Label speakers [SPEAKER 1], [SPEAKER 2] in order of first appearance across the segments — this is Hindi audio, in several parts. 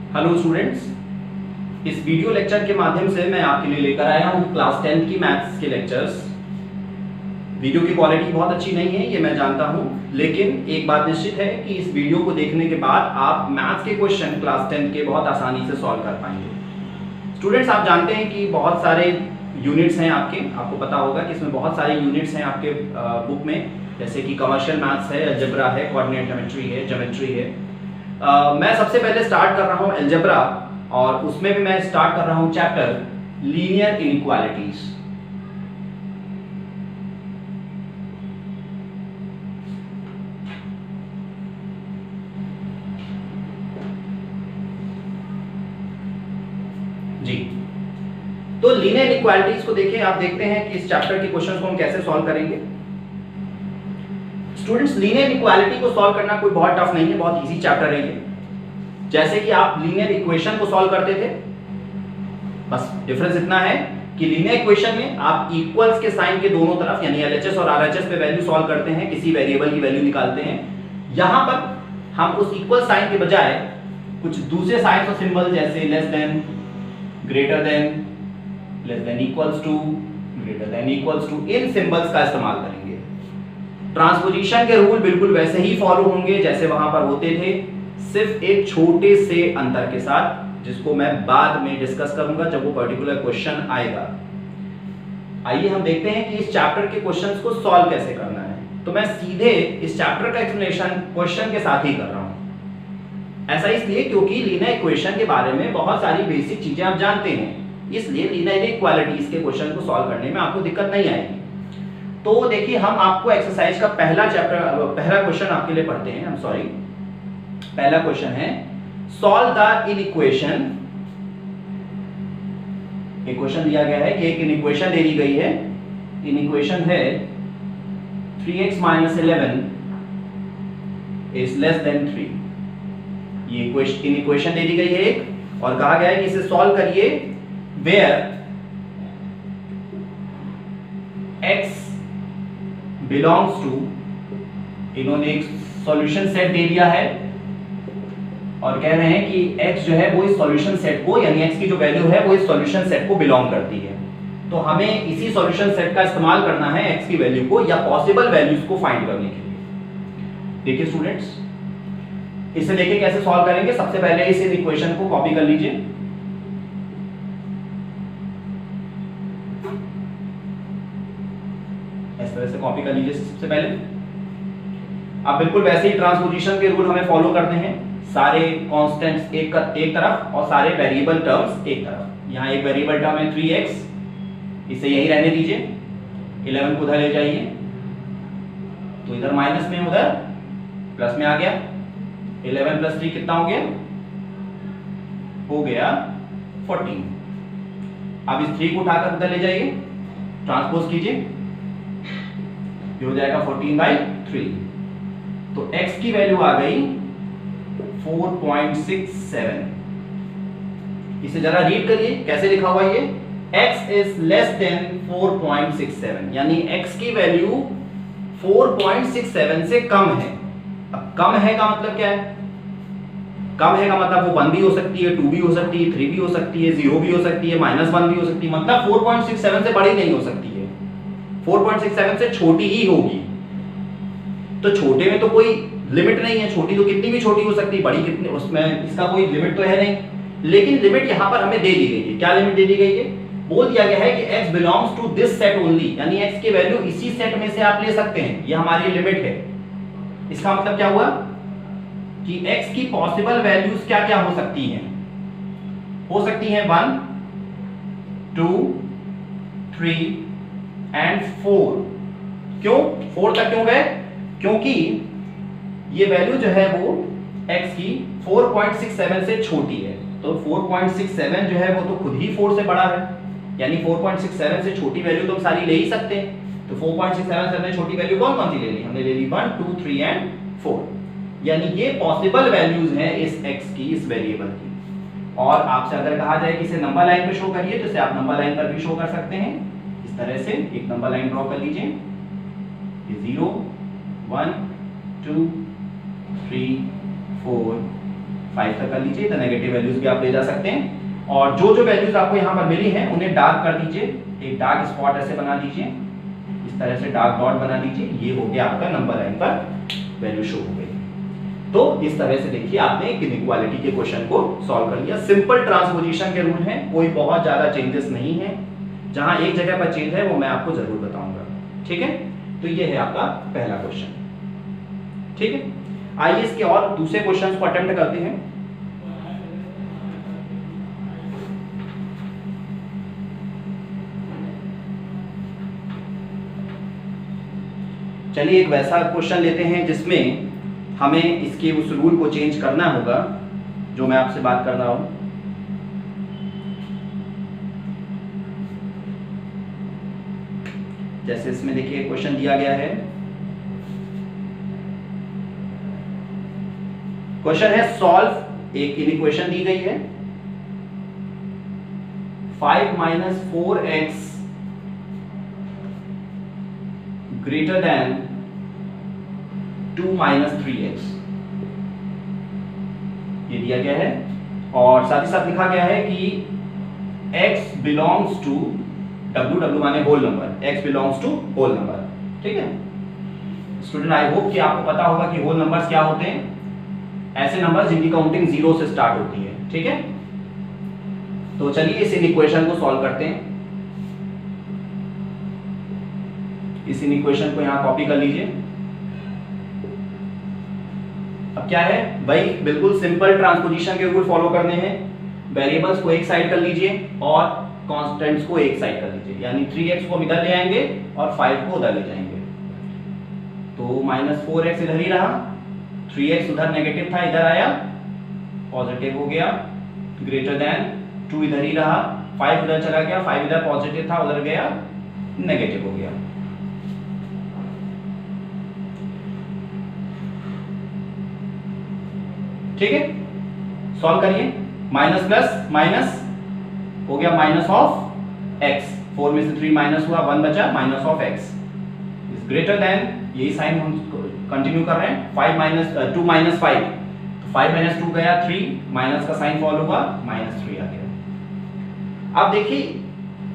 [SPEAKER 1] हेलो स्टूडेंट्स, इस वीडियो लेक्चर के माध्यम से मैं आपके लिए लेकर आया हूँ क्लास 10th की मैथ्स के लेक्चर्स। वीडियो की क्वालिटी बहुत अच्छी नहीं है, ये मैं जानता हूँ, लेकिन एक बात निश्चित है कि इस वीडियो को देखने के बाद आप मैथ्स के क्वेश्चन क्लास 10th के बहुत आसानी से सॉल्व कर पाएंगे। स्टूडेंट्स, आप जानते हैं कि बहुत सारे यूनिट्स हैं आपको पता होगा कि इसमें बहुत सारे यूनिट्स हैं आपके बुक में, जैसे कि कमर्शियल मैथ्स है, अलजेब्रा है, कोऑर्डिनेट ज्योमेट्री है। मैं सबसे पहले स्टार्ट कर रहा हूं अलजेब्रा, और उसमें भी मैं स्टार्ट कर रहा हूं चैप्टर लीनियर इनइक्वालिटीज। जी, तो लीनियर इनइक्वालिटीज को देखें। आप देखते हैं कि इस चैप्टर के क्वेश्चंस को हम कैसे सॉल्व करेंगे। स्टूडेंट्स, लीनियर इक्वालिटी को सॉल्व करना कोई बहुत टफ नहीं है, बहुत इजी चैप्टर है ये। जैसे कि आप लीनियर इक्वेशन को सॉल्व करते थे, बस डिफरेंस इतना है कि लीनियर इक्वेशन में आप इक्वल्स के साइन के दोनों तरफ यानी एलएचएस और आरएचएस पे वैल्यू सॉल्व करते हैं, किसी वेरिएबल की वैल्यू निकालते हैं। यहां पर हम उस इक्वल साइन के बजाय कुछ दूसरे साइंस और सिंबल जैसे less than, greater than, less than equals to, greater than equals to, इन सिंबल्स का इस्तेमाल करेंगे। ट्रांसपोजिशन के रूल बिल्कुल वैसे ही फॉलो होंगे जैसे वहां पर होते थे, सिर्फ एक छोटे से अंतर के साथ, जिसको मैं बाद में डिस्कस करूंगा जब वो पर्टिकुलर क्वेश्चन आएगा। आइए हम देखते हैं कि इस चैप्टर के क्वेश्चंस को सॉल्व कैसे करना है। तो मैं सीधे इस चैप्टर का एक्सप्लेनेशन क्वेश्चन के साथ ही कर रहा हूं। ऐसा इसलिए क्योंकि लीनियर इक्वेशन के बारे में बहुत सारी बेसिक चीजें आप जानते हैं, इसलिए लीनियर इक्वालिटीज के क्वेश्चन को सॉल्व करने में आपको दिक्कत नहीं आएगी। तो देखिए, हम आपको एक्सरसाइज का पहला क्वेश्चन आपके लिए पढ़ते हैं। पहला क्वेश्चन है सॉल्व द इनइक्वेशन। एक क्वेश्चन दिया गया है कि एक इनइक्वेशन दे दी गई है। इनइक्वेशन है 3x - 11 इज लेस देन 3। ये इनइक्वेशन दे दी गई है एक, और कहा गया है कि इसे सॉल्व करिए वेयर x बिलोंग्स टू, इन्होंने एक सॉल्यूशन सेट दे दिया है और कह रहे हैं कि x जो है वो इस सॉल्यूशन सेट को, यानी x की जो वैल्यू है वो इस सॉल्यूशन सेट को बिलोंग करती है। तो हमें इसी सॉल्यूशन सेट का इस्तेमाल करना है x की वैल्यू को या पॉसिबल वैल्यूज को फाइंड करने के लिए। देखिए स्टूडेंट्स, इसे लेके कैसे सॉल्व करेंगे। सबसे पहले इस इक्वेशन को कॉपी कर लीजिए। इस तरह से कॉपी कर लीजिए सबसे पहले। अब बिल्कुल वैसे ही ट्रांसपोजिशन के रूल हमें फॉलो करते हैं। सारे कांस्टेंट्स एक तरफ और सारे वेरिएबल टर्म्स एक तरफ। यहाँ एक वेरिएबल टर्म है 3x, इसे यही रहने दीजिए। 11 को उधर ले जाइए, तो इधर माइनस में, उधर प्लस में आ गया। 11 + 3 कितना हो गया? हो गया 14। अब इस 3 को उठाकर उधर ले जाइए, ट्रांसपोज कीजिए, ये हो जाएगा 14/3। तो x की वैल्यू आ गई 4.67। इसे जरा रीड करिए, कैसे लिखा हुआ ये? x इज लेस देन 4.67, यानी x की वैल्यू 4.67 से कम है। अब कम है का मतलब क्या है? कम है का मतलब वो 1 भी हो सकती है, 2 भी हो सकती है, 3 भी हो सकती है, 0 भी हो सकती है, -1 भी हो सकती है, मतलब 4.67 से बड़ी नहीं हो सकती है, 4.67 से छोटी ही होगी। तो छोटे में तो कोई लिमिट नहीं है, छोटी तो कितनी भी छोटी हो सकती है, बड़ी कितनी, उसमें इसका कोई लिमिट तो है नहीं। लेकिन लिमिट यहां पर हमें दे दी गई है। क्या लिमिट दे दी गई है? बोल दिया गया है कि x belongs to this set only, यानी x की वैल्यू इसी सेट में से आप ले सकते हैं, ये हमारी लिमिट है। इसका मतलब क्या हुआ कि x की पॉसिबल वैल्यूज क्या क्या हो सकती हैं? हो सकती हैं 1, 2, 3 एंड 4। क्यों 4 तक क्यों गए? क्योंकि ये वैल्यू जो है वो x की 4.67 से छोटी है। तो 4.67 जो है वो तो खुद ही 4 से बड़ा है, यानी 4.67 से छोटी वैल्यू तो हम सारी ले ही सकते हैं। तो 4.67 से हमने छोटी वैल्यू कौन कौन सी ले ली? हमने ले ली 1, 2, 3 एंड 4, यानी ये पॉसिबल वैल्यूज हैं इस x की, इस वेरिएबल की। और आपसे अगर कहा जाए कि इसे नंबर लाइन पे शो करिए, तो इसे आप नंबर लाइन पर भी शो कर सकते हैं। इस तरह से एक नंबर लाइन ड्रॉ कर लीजिए, 0, 1, 2, 3, 4, 5 तक कर लीजिए। तो नेगेटिव वैल्यूज भी आप ले जा सकते हैं। और जो जो वैल्यूज आपको यहाँ पर मिली हैं उन्हें डार्क कर दीजिए, एक डार्क स्पॉट ऐसे बना दीजिए, इस तरह से डार्क डॉट बना दीजिए। ये हो गया आपका नंबर लाइन पर वैल्यू शो हो गई। तो इस तरह से देखिए आपने एक इनइक्वालिटी के क्वेश्चन को सॉल्व कर लिया। सिंपल ट्रांसपोजिशन के रूल हैं, कोई बहुत ज्यादा चेंजेस नहीं है। जहां एक जगह पर चेंज है वो मैं आपको जरूर बताऊंगा, ठीक है। तो ये है आपका पहला क्वेश्चन, ठीक है। आइए इसके और दूसरे क्वेश्चन को अटेम्प्ट करते हैं। चलिए एक वैसा क्वेश्चन लेते हैं जिसमें हमें इसके उस रूल को चेंज करना होगा जो मैं आपसे बात कर रहा हूं। जैसे इसमें देखिए क्वेश्चन दिया गया है, क्वेश्चन है सॉल्व, एक इक्वेशन दी गई है 5 - 4x ग्रेटर देन 2 - 3x, ये दिया गया है। और साथ ही साथ लिखा गया है कि x बिलोंग्स टू w माने whole number, x belongs to whole number, ठीक है। स्टूडेंट आई होप कि आपको पता होगा कि होल नंबर्स क्या होते हैं, ऐसे नंबर्स जिनकी काउंटिंग 0 से स्टार्ट होती है, ठीक है। तो चलिए इस इक्वेशन को सॉल्व करते हैं। इस इक्वेशन को यहां कॉपी कर लीजिए। अब क्या है भाई, बिल्कुल सिंपल ट्रांसपोजिशन के रूल फॉलो करने हैं। वेरिएबल्स को एक साइड कर लीजिए और कांस्टेंट्स को एक साइड कर लीजिए, यानी 3x को हम इधर ले आएंगे और 5 को उधर ले जाएंगे। तो -4x इधर ही रहा, 3x उधर नेगेटिव था, इधर आया पॉजिटिव हो गया, ग्रेटर देन 2 इधर ही रहा, 5 इधर चला गया, 5 इधर पॉजिटिव था, उधर गया नेगेटिव हो गया। ठीक है, सॉल्व करिए। माइनस प्लस माइनस हो गया माइनस ऑफ x, 4 में से 3 माइनस हुआ, 1 बचा, minus of x is greater then, यही साइन हम कंटिन्यू कर रहे हैं, 2 - 5, तो 5 - 2 गया 3, माइनस का साइन फॉलो हुआ, -3 आ गया। अब देखिए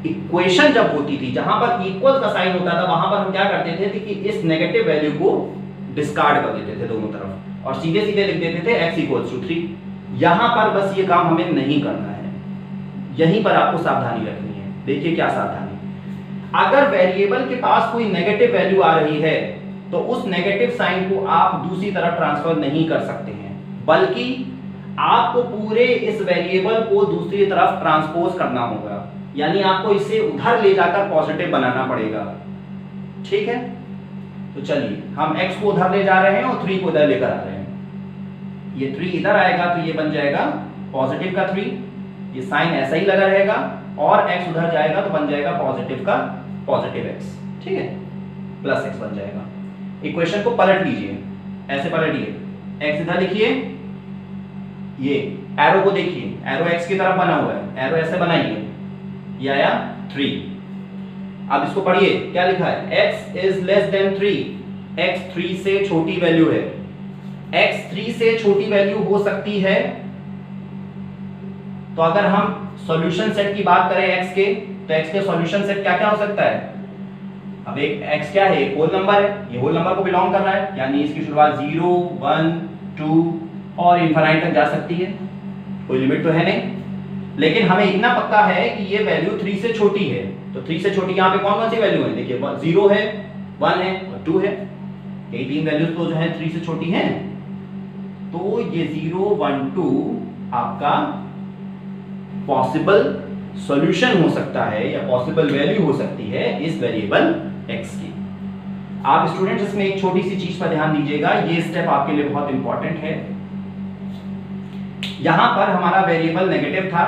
[SPEAKER 1] इक्वेशन जब होती थी, जहां पर इक्वल का साइन होता था, वहां पर हम क्या करते थे कि इस नेगेटिव वैल्यू को डिस्कार्ड कर देते थे दोनों तरफ और सीधे सीधे लिख देते थे x = 3। यहां पर बस ये काम हमें नहीं करना है, यहीं पर आपको सावधानी रखनी है। देखिए क्या सावधानी, अगर वेरिएबल के पास कोई नेगेटिव वैल्यू आ रही है तो उस नेगेटिव साइन को आप दूसरी तरफ ट्रांसफर नहीं कर सकते हैं, बल्कि आपको पूरे इस वेरिएबल को दूसरी तरफ ट्रांसपोज करना होगा, यानी आपको इसे उधर ले जाकर पॉजिटिव बनाना पड़ेगा, ठीक है। तो चलिए हम x को उधर ले जा रहे हैं और 3 को इधर लेकर आ रहे हैं। ये 3 इधर आएगा तो ये बन जाएगा पॉजिटिव का 3, ये साइन ऐसा ही लगा रहेगा, और x उधर जाएगा तो बन जाएगा पॉजिटिव का पॉजिटिव x, ठीक है, प्लस x बन जाएगा। इक्वेशन को पलट लीजिए, ऐसे पलटिए, x इधर लिखिए, ये एरो को देखिए, एरो x की तरफ बना हुआ है, एरो ऐसे बनाइए, ये आया 3। अब इसको पढ़िए, क्या लिखा है, x is less then 3, x 3 से छोटी वैल्यू है। x 3 से छोटी वैल्यू हो सकती है, तो अगर हम सॉल्यूशन सेट की बात करें x के, तो x के सॉल्यूशन सेट क्या क्या हो सकता है। अब एक x क्या है, एक होल नंबर है, ये होल नंबर को बिलोंग कर रहा है, यानी इसकी शुरुआत 0, 1, 2 और इनफाइनाइट तक जा सकती है, कोई लिमिट तो है नहीं। लेकिन हमें इतना पक्का है कि ये वैल्यू 3 से छोटी है, तो 3 से छोटी यहाँ पे कौन कौन सी वैल्यू है, देखिए 0 है, 1 है और 2 है, यही 3 वैल्यूज तो जो है 3 से छोटी हैं। तो ये 0, 1, 2 आपका पॉसिबल सॉल्यूशन हो सकता है या पॉसिबल वैल्यू हो सकती है इस वेरिएबल x की। आप स्टूडेंट्स इसमें एक छोटी सी चीज पर ध्यान दीजिएगा, ये स्टेप आपके लिए बहुत इंपॉर्टेंट है। यहां पर हमारा वेरिएबल नेगेटिव था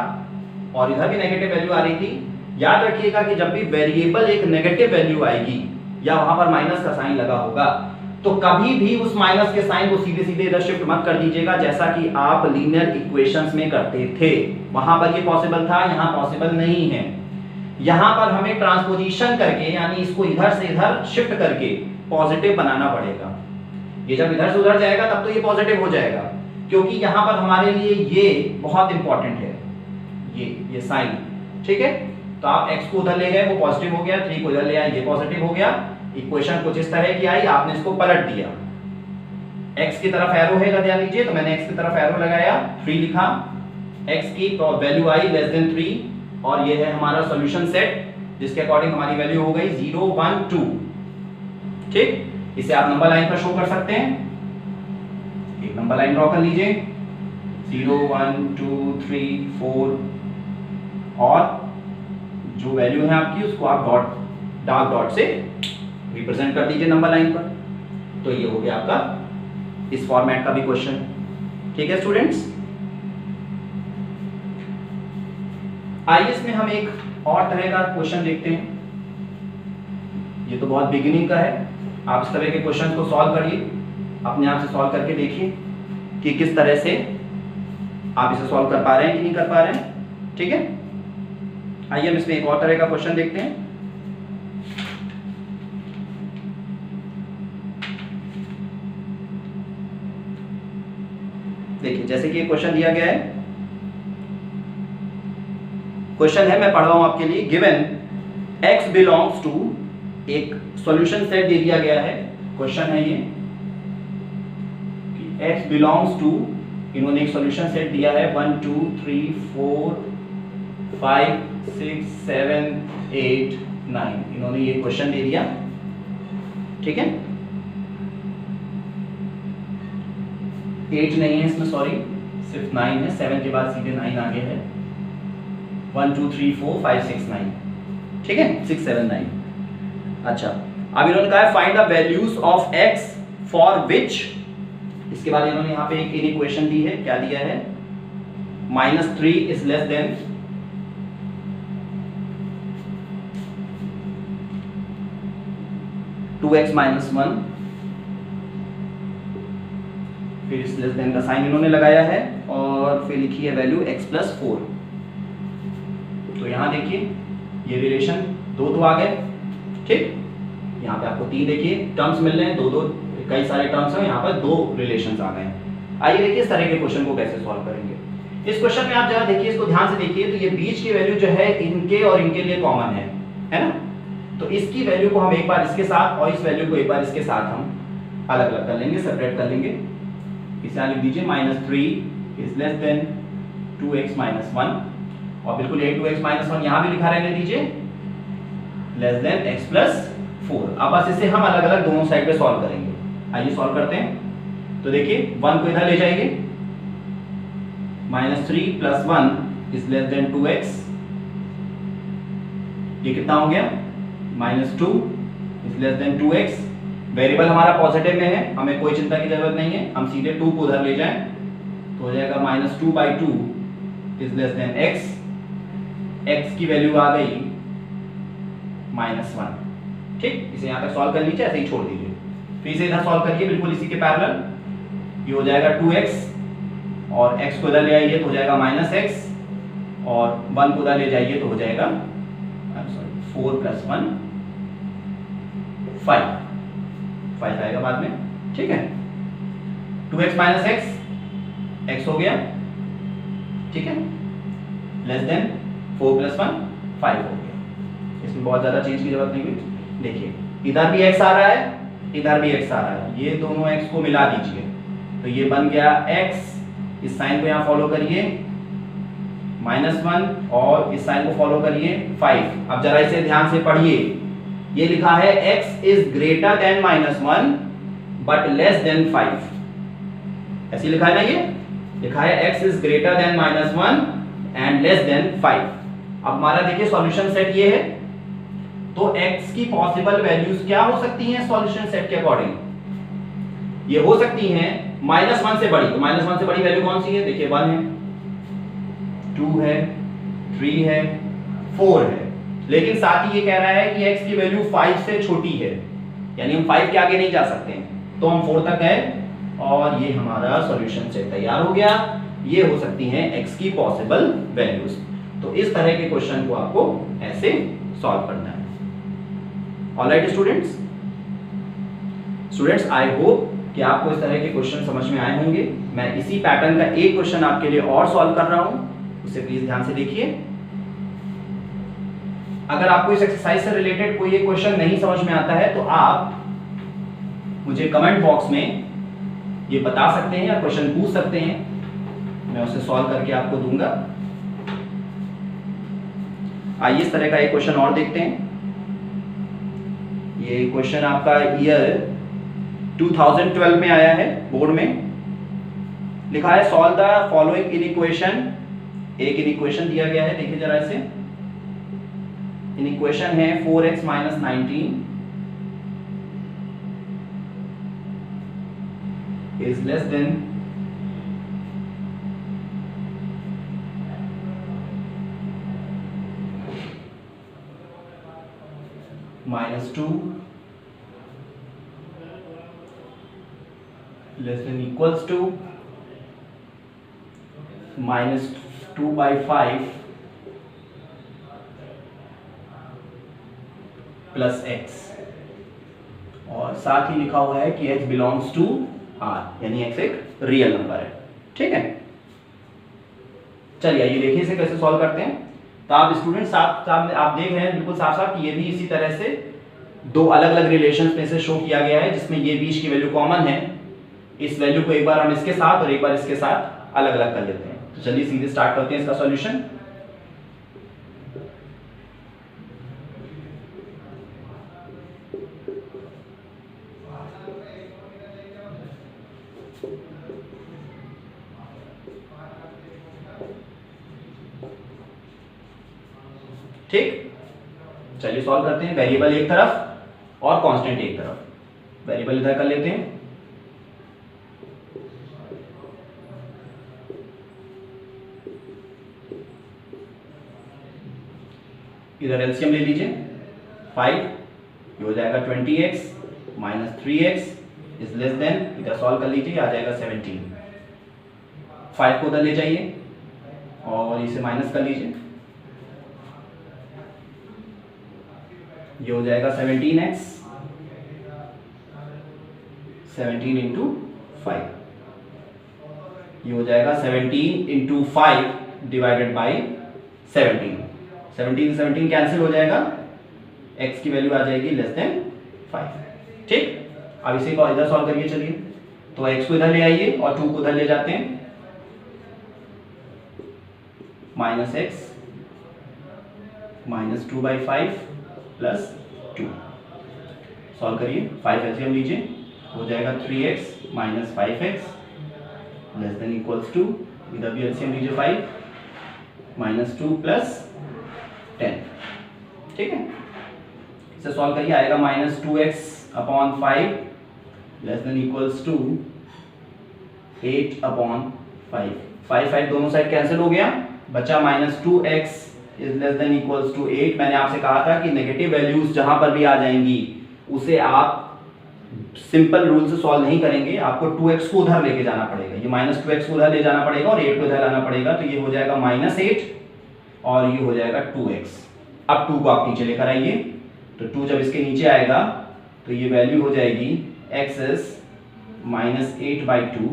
[SPEAKER 1] और इधर भी नेगेटिव वैल्यू आ रही थी। याद रखिएगा कि जब भी वेरिएबल एक नेगेटिव वैल्यू आएगी या वहां पर माइनस का साइन लगा होगा, तो कभी भी उस माइनस के साइन को सीधे सीधे इधर शिफ्ट मत कर दीजिएगा, जैसा कि आप लीनियर इक्वेशंस में करते थे। वहां पर ये पॉसिबल था, यहां पॉसिबल नहीं है। यहां पर हमें ट्रांसपोजिशन करके, यानी इसको इधर से इधर शिफ्ट करके पॉजिटिव बनाना पड़ेगा। ये जब इधर से उधर जाएगा तब तो ये पॉजिटिव हो जाएगा, क्योंकि यहां पर हमारे लिए ये बहुत इंपॉर्टेंट है, ये साइन, ठीक है। तो आप x को उधर ले गए, वो पॉजिटिव हो गया, 3 को इधर ले आए, ये पॉजिटिव हो गया। इक्वेशन कुछ इस तरह की आई, आपने इसको पलट दिया, x की तरफ एरो है, ध्यान दीजिए। तो मैंने x की तरफ एरो लगाया, 3 लिखा, x की वैल्यू आई लेस देन 3, और ये है हमारा सॉल्यूशन सेट जिसके अकॉर्डिंग हमारी वैल्यू हो गई 0 1 2, ठीक। इसे आप नंबर लाइन पर शो कर सकते हैं, एक नंबर लाइन ड्रॉ कर लीजिए, 0 1 2 3 4, और जो वैल्यू है आपकी उसको आप डार्क डॉट से रिप्रेजेंट कर दीजिए नंबर लाइन पर। तो ये हो गया आपका इस फॉर्मेट का भी क्वेश्चन, ठीक है स्टूडेंट्स। आइए इसमें हम एक और तरह का क्वेश्चन देखते हैं। ये तो बहुत बिगिनिंग का है, आप इस तरह के क्वेश्चन को सॉल्व करिए, अपने आप से सॉल्व करके देखिए कि किस तरह से आप इसे सॉल्व कर पा रहे हैं कि नहीं कर पा रहे हैं, ठीक है। आइए हम इसमें एक और तरह का क्वेश्चन देखते हैं। देखिए जैसे कि ये क्वेश्चन दिया गया है, क्वेश्चन है, मैं पढ़ रहा हूं आपके लिए। गिवन x बिलोंग्स टू, एक सॉल्यूशन सेट दे दिया गया है, क्वेश्चन है ये कि x बिलोंग्स टू, इन्होंने एक सॉल्यूशन सेट दिया है 1 2 3 4 5 6 7 8 9, इन्होंने ये क्वेश्चन दे दिया, ठीक है। 8 नहीं है इसमें, सॉरी, सिर्फ 9 है, 7 के बाद सीधे 9 आगे है, 1 2 3 4 5 6 9, ठीक है, 6 7 9। अच्छा, अब इन्होंने कहा है find the values of x for which, इसके बाद इन्होंने यहाँ पे एक इक्वेशन दी है, क्या दिया है, -3 इज लेस देन 2x - 1, फिर इस लेस देन का साइन इन्होंने लगाया है, और फिर लिखी है वैल्यू x + 4। तो यहाँ देखिए ये रिलेशन 2 2 आ गए, ठीक। यहाँ पे आपको 3 देखिए टर्म्स मिल रहे हैं, 2 2, कई सारे टर्म्स हैं, यहाँ पर 2 रिलेशंस आ गए। आइए देखिए इस तरह के क्वेश्चन को कैसे सॉल्व करेंगे। इस क्वेश्चन में आप जरा देखिए, इसको ध्यान से देखिए, तो ये बीच की वैल्यू जो है इनके और इनके लिए कॉमन है ना। तो इसकी वैल्यू को हम एक बार इसके साथ और इस वैल्यू को एक बार इसके साथ हम अलग अलग कर लेंगे, सेपरेट कर लेंगे। इसे लिख दीजिए -3 इज लेस देन 2x - 1, और बिल्कुल 2x - 1 यहाँ भी लिखा रहने दीजिए, लेस देन x + 4। अब बस इसे हम अलग अलग दोनों साइड पे सॉल्व करेंगे। आइए सॉल्व करते हैं। तो देखिए 1 को इधर ले जाइए, -3 + 1 इज लेस देन 2x, ये कितना हो गया, -2 is less then 2x। Variable हमारा पॉजिटिव में है, हमें कोई चिंता की जरूरत नहीं है, हम सीधे 2 को उधर ले जाएं तो हो जाएगा -2/2 is less then x, x की वैल्यू आ गई -1, ठीक। इसे यहाँ तक सॉल्व कर लीजिए, ऐसे ही छोड़ दीजिए, फिर इसे इधर सॉल्व करिए बिल्कुल इसी के पैरेलल, ये हो जाएगा 2x, और x को इधर ले आइए तो हो जाएगा -x, और 1 को इधर ले जाइए तो हो जाएगा 4 + 1 5 आएगा बाद में, ठीक है। 2x - x, x हो गया, ठीक है, लेस देन 4 + 1 5 हो गया। इसमें बहुत ज्यादा चीज की जरूरत नहीं हुई। देखिए इधर भी x आ रहा है, इधर भी x आ रहा है, ये दोनों x को मिला दीजिए तो ये बन गया x, इस साइन को यहाँ फॉलो करिए -1, और इस साइन को फॉलो करिए 5। अब जरा इसे ध्यान से पढ़िए, ये लिखा है x is greater then -1 but less than 5, ऐसे लिखा है ना, ये लिखा है x is greater then -1 and less than 5। अब हमारा देखिए सॉल्यूशन सेट ये है, तो x की पॉसिबल वैल्यूज क्या हो सकती हैं सॉल्यूशन सेट के अकॉर्डिंग, ये हो सकती हैं -1 से बड़ी। तो -1 से बड़ी वैल्यू कौन सी है, देखिए 1 है, 2 है, 3 है, 4 है, लेकिन साथ ही ये कह रहा है कि x की वैल्यू 5 से छोटी है, यानी हम 5 के आगे नहीं जा सकते हैं, तो हम 4 तक गए और ये हमारा सॉल्यूशन सेट तैयार हो गया। ये हो सकती हैं x की पॉसिबल वैल्यूज। तो इस तरह के क्वेश्चन को आपको ऐसे सॉल्व करना है। ऑलराइट स्टूडेंट्स, आई होप कि आपको इस तरह के क्वेश्चन समझ में आए होंगे। मैं इसी पैटर्न का एक क्वेश्चन आपके लिए और सॉल्व कर रहा हूं, उसे प्लीज ध्यान से देखिए। अगर आपको इस एक्सरसाइज से रिलेटेड कोई एक क्वेश्चन नहीं समझ में आता है तो आप मुझे कमेंट बॉक्स में ये बता सकते हैं या क्वेश्चन पूछ सकते हैं, मैं उसे सॉल्व करके आपको दूंगा। आइए इस तरह का एक क्वेश्चन और देखते हैं। ये क्वेश्चन आपका ईयर 2012 में आया है, बोर्ड में लिखा है सॉल्व द फॉलोइंग इनइक्वेशन। एक इनइक्वेशन दिया गया है, देखिए जरा इसे। इनइक्वेशन है 4x - 19 is less than -2 less than equals to -2/5 plus x, और साथ ही लिखा हुआ है कि x बिलोंग्स टू r, यानी x एक रियल नंबर है। ठीक है, चलिए ये देखिए इसे कैसे सॉल्व करते हैं। तो आप स्टूडेंट साफ आप देख रहे हैं बिल्कुल साफ साफ कि ये भी इसी तरह से दो अलग अलग रिलेशंस में से शो किया गया है, जिसमें ये बीच की वैल्यू कॉमन है। इस वैल्यू को एक बार हम इसके साथ और एक बार इसके साथ अलग अलग कर लेते हैं। तो चलिए सीधे स्टार्ट करते हैं इसका सॉल्यूशन। ठीक, चलिए सॉल्व करते हैं। वेरिएबल एक तरफ और कांस्टेंट एक तरफ। वेरिएबल इधर कर लेते हैं, इधर एलसीएम ले लीजिए। 5 ये हो जाएगा 20x - 3x is less then, इधर सॉल्व कर लीजिए, आ जाएगा 17। 5 को उधर ले जाइए और इसे माइनस कर लीजिए, ये हो जाएगा 17x 17 इंटू 5, ये हो जाएगा 17 इंटू 5 डिवाइडेड बाई 17। 17 17 कैंसिल हो जाएगा, x की वैल्यू आ जाएगी लेस देन 5। ठीक, अब इसे को इधर सॉल्व करिए। चलिए तो x को इधर ले आइए और 2 को उधर ले जाते हैं। -x -2/5 प्लस 2, सॉल्व करिए। 5 एलसीएम लीजिए, हो जाएगा 3x - 5x less than equals to, इधर भी एलसीएम लीजिए 5 - 2 प्लस 10। ठीक है, इसे सॉल्व करिए, आएगा -2x/5 less than equals to 8/5। 5 दोनों साइड कैंसिल हो गया, बचा -2x is less than equals to 8। मैंने आपसे कहा था कि नेगेटिव वैल्यूज जहां पर भी आ जाएंगी उसे आप सिंपल रूल से सॉल्व नहीं करेंगे, आपको 2x को उधर लेके जाना पड़ेगा। ये -2x को उधर ले जाना पड़ेगा और 8 को इधर लाना पड़ेगा, तो ये हो जाएगा -8 और ये हो जाएगा 2x। अब 2 को आप नीचे लेकर आइए, तो 2 जब इसके नीचे आएगा तो ये वैल्यू हो जाएगी x इज -8/2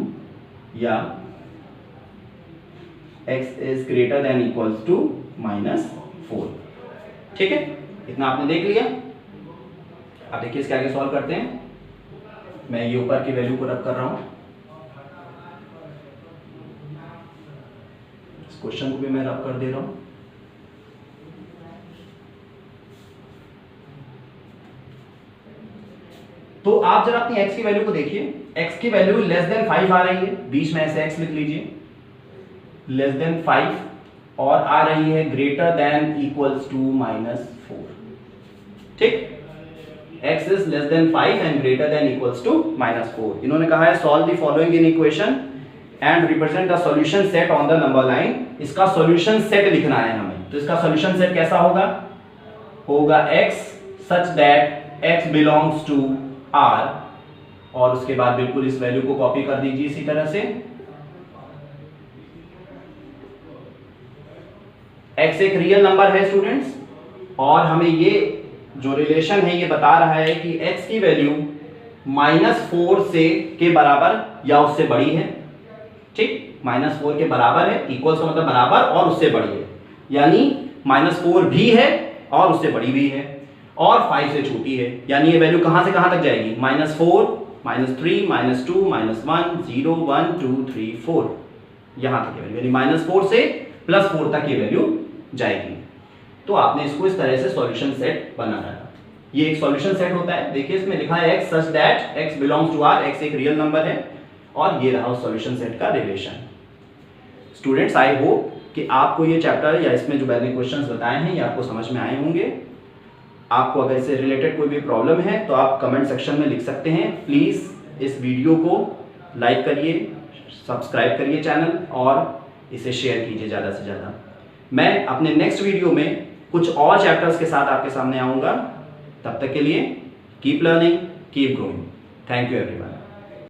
[SPEAKER 1] या x is greater than equals to -4। ठीक है, इतना आपने देख लिया। अब देखिए इसके आगे सॉल्व करते हैं। मैं ये ऊपर की वैल्यू को रब कर रहा हूं, इस क्वेश्चन को भी मैं रब कर दे रहा हूं। तो आप जरा अपनी x की वैल्यू को देखिए, x की वैल्यू लेस देन 5 आ रही है, बीच में ऐसे x लिख लीजिए, लेस देन 5, और आ रही है ग्रेटर देन इक्वल्स टू -4। ठीक, x is less than 5 and greater than equals to -4। इन्होंने कहा है solve the following in equation and represent the solution set on the number line. इसका सॉल्यूशन सेट लिखना है हमें, तो इसका सॉल्यूशन सेट कैसा होगा? होगा x such that x belongs to r, और उसके बाद बिल्कुल इस वैल्यू को कॉपी कर दीजिए इसी तरह से। x एक रियल नंबर है स्टूडेंट्स, और हमें ये जो रिलेशन है ये बता रहा है कि x की वैल्यू -4 से के बराबर या उससे बड़ी है। ठीक, -4 के बराबर है, इक्वल्स का मतलब बराबर और उससे बड़ी है, यानी -4 भी है और उससे बड़ी भी है, और 5 से छोटी है, यानी ये वैल्यू कहां से कहां तक जाएगी, -4, -3, -2, -1, 0, 1, 2, 3, 4, यहां तक वैल्यू, यानी -4 से +4 तक ये वैल्यू जाएगी। तो आपने इसको इस तरह से सॉल्यूशन सेट बनाना है। ये एक सॉल्यूशन सेट होता है, देखिए इसमें लिखा है x such that x belongs to R, x एक रियल नंबर है, और ये रहा उस सॉल्यूशन सेट का रिलेशन। स्टूडेंट्स, आई होप कि आपको ये चैप्टर या इसमें जो मैंने क्वेश्चंस बताए हैं ये आपको समझ में आए होंगे। आपको अगर इससे रिलेटेड कोई भी प्रॉब्लम है तो आप कमेंट सेक्शन में लिख सकते हैं। प्लीज़ इस वीडियो को लाइक करिए, सब्सक्राइब करिए चैनल, और इसे शेयर कीजिए ज़्यादा से ज़्यादा। मैं अपने नेक्स्ट वीडियो में कुछ और चैप्टर्स के साथ आपके सामने आऊँगा। तब तक के लिए keep learning, keep growing. Thank you everyone.